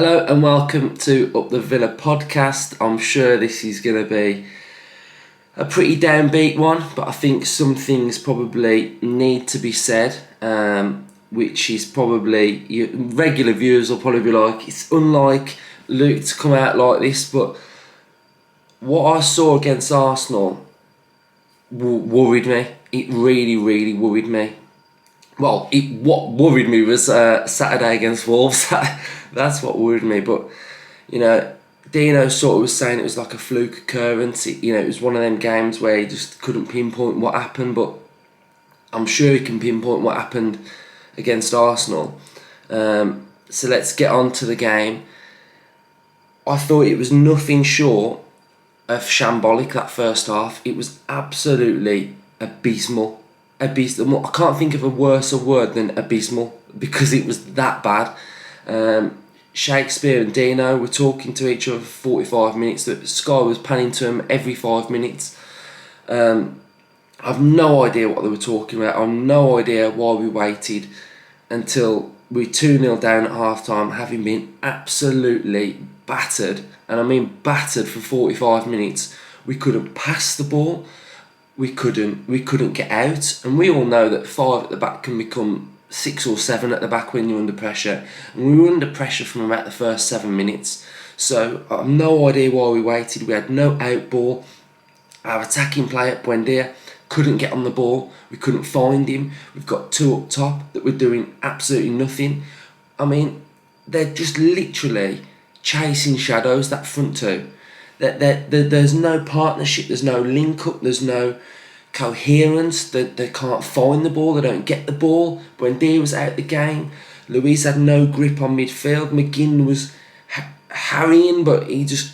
Hello and welcome to Up the Villa podcast. I'm sure this is going to be a pretty downbeat one, but I think some things probably need to be said, which is probably, regular viewers will probably be like, it's unlike Luke to come out like this, but what I saw against Arsenal worried me. It really worried me. Well, what worried me was Saturday against Wolves. That's what worried me. But, Dino sort of was saying it was like a fluke occurrence. It was one of them games where he just couldn't pinpoint what happened. But I'm sure he can pinpoint what happened against Arsenal. So let's get on to the game. I thought it was nothing short of shambolic, that first half. It was absolutely abysmal. Abysmal. I can't think of a worse word than abysmal because it was that bad. Shakespeare and Dino were talking to each other for 45 minutes. The Sky was panning to them every 5 minutes. I've no idea what they were talking about. I've no idea why we waited until we 2-0 down at half time, having been absolutely battered. And I mean battered for 45 minutes. We couldn't pass the ball. We couldn't get out, and we all know that 5 at the back can become 6 or 7 at the back when you're under pressure, and we were under pressure from about the first 7 minutes. So I have no idea why we waited. We had no out ball. Our attacking player, Buendia, couldn't get on the ball. We couldn't find him. We've got 2 up top that were doing absolutely nothing. I mean, they're just literally chasing shadows, that front 2. There's no partnership, there's no link up, there's no coherence. They can't find the ball, they don't get the ball. Buendia was out the game. Luis had no grip on midfield. McGinn was harrying, but the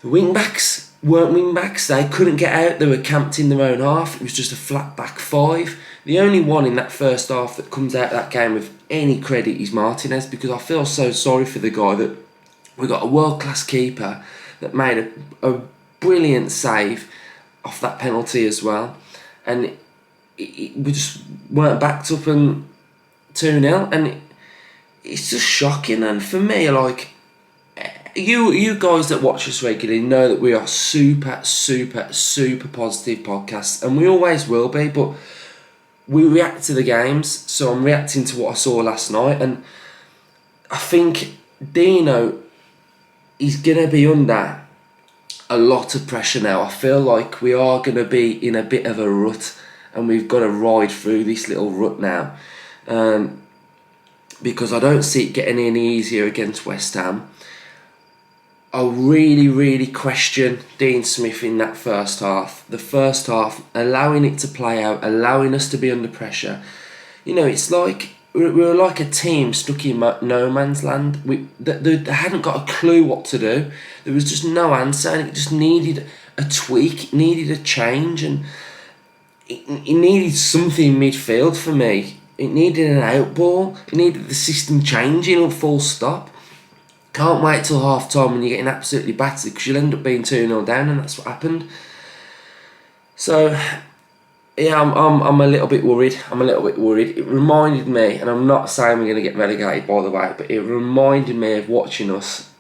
wing backs weren't wing backs. They couldn't get out. They were camped in their own half. It was just a flat back 5. The only one in that first half that comes out of that game with any credit is Martinez, because I feel so sorry for the guy. That we got a world class keeper that made a brilliant save off that penalty as well, and we just weren't backed up and 2-0, and it's just shocking. And for me, like, you guys that watch us regularly know that we are super positive podcasts, and we always will be, but we react to the games, so I'm reacting to what I saw last night, and I think Dino is going to be under a lot of pressure now. I feel like we are going to be in a bit of a rut, and we've got to ride through this little rut now, because I don't see it getting any easier against West Ham. I really question Dean Smith in that first half. The first half, allowing it to play out, allowing us to be under pressure. It's like we were like a team stuck in no man's land. They hadn't got a clue what to do. There was just no answer, and it just needed a tweak. It needed a change, and it needed something in midfield for me. It needed an out ball. It needed the system changing, or full stop. Can't wait till half time when you're getting absolutely battered, because you'll end up being 2-0 down, and that's what happened. So yeah, I'm a little bit worried. It reminded me, and I'm not saying we're going to get relegated, by the way, but it reminded me of watching us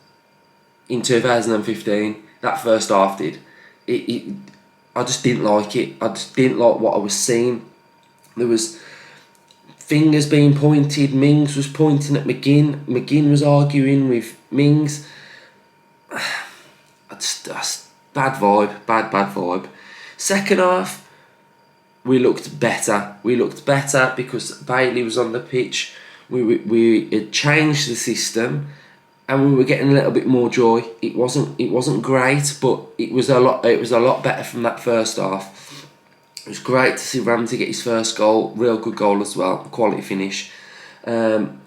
in 2015. That first half did. I just didn't like it. I just didn't like what I was seeing. There was fingers being pointed. Mings was pointing at McGinn. McGinn was arguing with Mings. Bad vibe. Second half, we looked better. Because Bailey was on the pitch. We had changed the system, and we were getting a little bit more joy. It wasn't great, but it was a lot better from that first half. It was great to see Ramsey get his first goal, real good goal as well, quality finish. But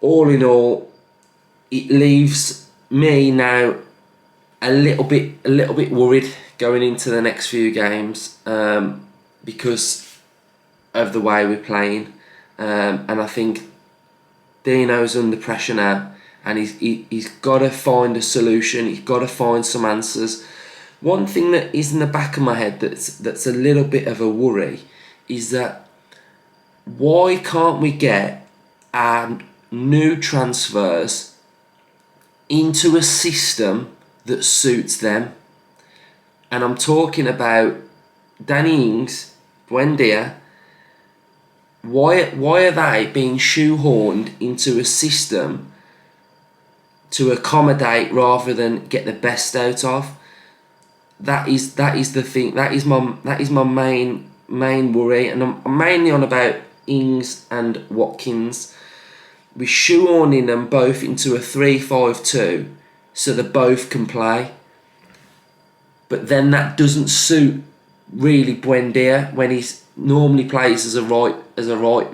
all in all, it leaves me now a little bit worried going into the next few games, because of the way we're playing, and I think Dino's under pressure now, and he's got to find a solution. He's got to find some answers. One thing that is in the back of my head that's a little bit of a worry is that why can't we get our new transfers into a system that suits them. And I'm talking about Danny Ings, Buendia. Why are they being shoehorned into a system to accommodate rather than get the best out of? That is the thing. That is my main worry, and I'm mainly on about Ings and Watkins. We shoehorning them both into a 3-5-2 so they both can play. But then that doesn't suit really Buendia when he normally plays as a right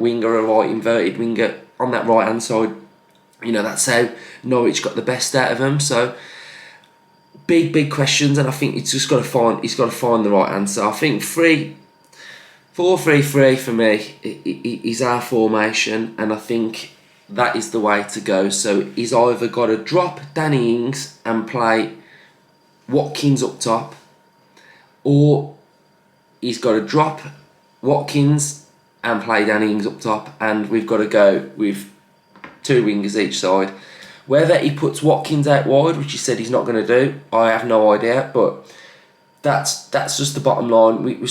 winger, a right inverted winger on that right hand side. You know, that's how Norwich got the best out of him. So big questions, and I think he's got to find the right answer. I think 4-3-3 for me is our formation, and I think that is the way to go. So he's either got to drop Danny Ings and play Watkins up top, or he's got to drop Watkins and play Danny Ings up top, and we've got to go with 2 wingers each side. Whether he puts Watkins out wide, which he said he's not going to do, I have no idea, but that's just the bottom line. We're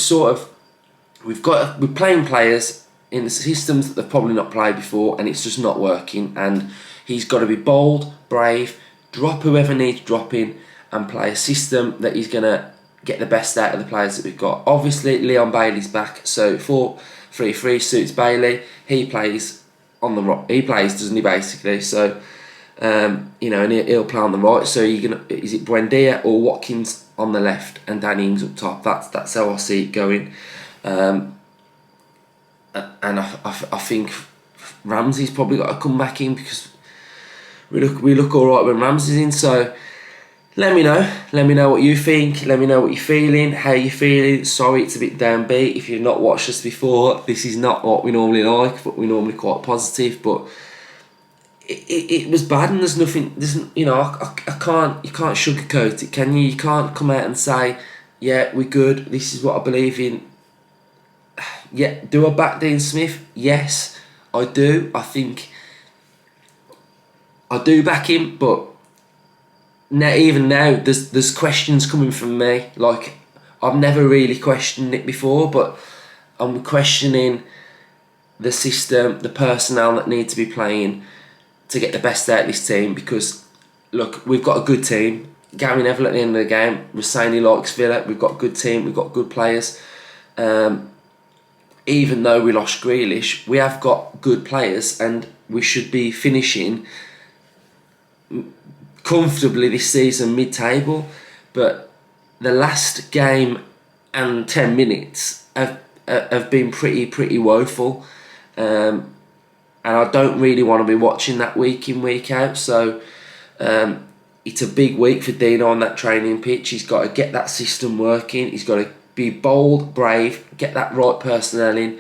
playing players in the systems that they've probably not played before, and it's just not working. And he's got to be bold, brave, drop whoever needs dropping, and play a system that he's going to get the best out of the players that we've got. Obviously, Leon Bailey's back, so 4-3-3 suits Bailey. He plays on the right. He plays, doesn't he, basically? So, and he'll play on the right. So is it Buendia or Watkins on the left and Danny Ings up top? That's how I see it going. And I think Ramsey's probably got to come back in because we look all right when Ramsey's in. So let me know what you think. Let me know what you're feeling, how you're feeling. Sorry, it's a bit downbeat. If you've not watched us before, this is not what we normally like, but we're normally quite positive. But it was bad, and there's nothing. You can't sugarcoat it, can you? You can't come out and say, yeah, we're good. This is what I believe in. Yeah, do I back Dean Smith? Yes, I do. I think I do back him, but even now, there's questions coming from me. Like, I've never really questioned it before, but I'm questioning the system, the personnel that need to be playing to get the best out of this team. Because look, we've got a good team. Gary Neville at the end of the game was saying he likes Villa. We've got a good team. We've got good players. Even though we lost Grealish, we have got good players, and we should be finishing comfortably this season mid-table. But the last game and 10 minutes have been pretty woeful, and I don't really want to be watching that week in, week out. So it's a big week for Dino on that training pitch. He's got to get that system working. He's got to be bold, brave, get that right personnel in,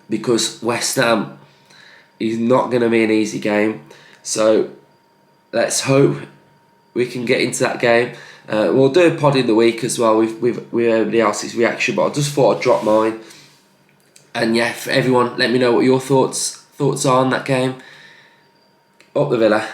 because West Ham is not going to be an easy game. So let's hope we can get into that game. We'll do a pod in the week as well with everybody else's reaction, but I just thought I'd drop mine. And yeah, for everyone, let me know what your thoughts are on that game. Up the Villa.